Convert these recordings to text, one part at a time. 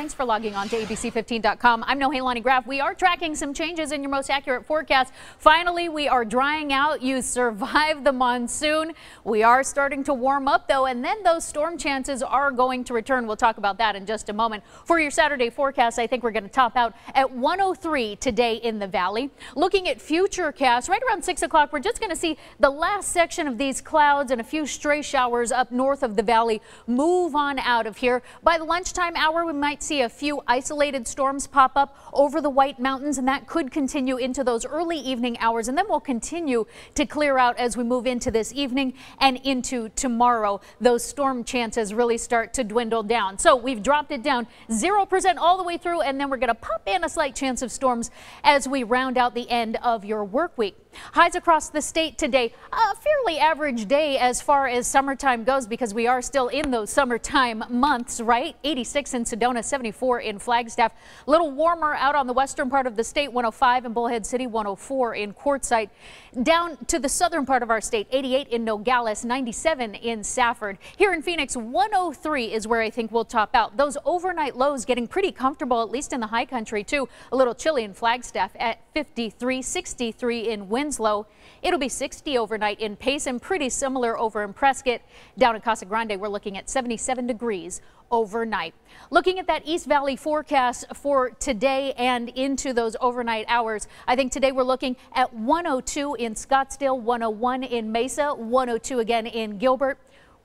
Thanks for logging on to ABC15.com. I'm Nohelani Graf. We are tracking some changes in your most accurate forecast. Finally, we are drying out. You survived the monsoon. We are starting to warm up, though, and then those storm chances are going to return. We'll talk about that in just a moment. For your Saturday forecast, I think we're going to top out at 103 today in the valley. Looking at futurecasts, right around 6 o'clock, we're just going to see the last section of these clouds and a few stray showers up north of the valley move on out of here. By the lunchtime hour, we might see a few isolated storms pop up over the White Mountains, and that could continue into those early evening hours, and then we'll continue to clear out as we move into this evening and into tomorrow. Those storm chances really start to dwindle down. So we've dropped it down 0% all the way through, and then we're going to pop in a slight chance of storms as we round out the end of your work week. Highs across the state today, a fairly average day as far as summertime goes, because we are still in those summertime months, right? 86 in Sedona, 74 in Flagstaff. A little warmer out on the western part of the state, 105 in Bullhead City, 104 in Quartzsite. Down to the southern part of our state, 88 in Nogales, 97 in Safford. Here in Phoenix, 103 is where I think we'll top out. Those overnight lows getting pretty comfortable, at least in the high country too. A little chilly in Flagstaff at 53, 63 in Winslow. It'll be 60 overnight in Pace and pretty similar over in Prescott. Down in Casa Grande, we're looking at 77 degrees overnight. Looking at that East Valley forecast for today and into those overnight hours, I think today we're looking at 102 in Scottsdale, 101 in Mesa, 102 again in Gilbert.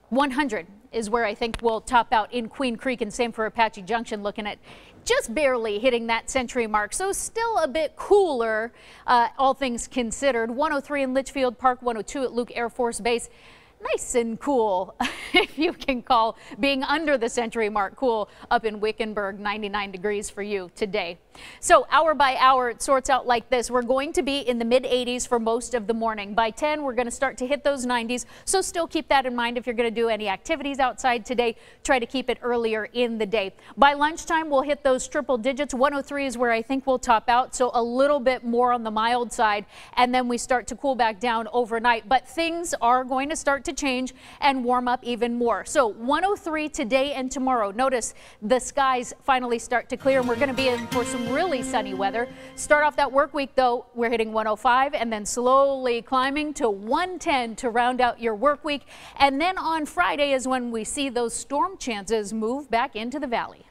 100 is where I think we'll top out in Queen Creek, and same for Apache Junction, looking at just barely hitting that century mark. So still a bit cooler, all things considered. 103 in Litchfield Park, 102 at Luke Air Force Base. Nice and cool, if you can call being under the century mark cool, up in Wickenburg, 99 degrees for you today. So hour by hour, it sorts out like this. We're going to be in the mid 80s for most of the morning. By 10, we're going to start to hit those 90s. So still keep that in mind if you're going to do any activities outside today. Try to keep it earlier in the day. By lunchtime, we'll hit those triple digits. 103 is where I think we'll top out. So a little bit more on the mild side. And then we start to cool back down overnight. But things are going to start to change and warm up even more. So 103 today and tomorrow. Notice the skies finally start to clear, and we're going to be in for some really sunny weather. Start off that work week, though, we're hitting 105 and then slowly climbing to 110 to round out your work week. And then on Friday is when we see those storm chances move back into the valley.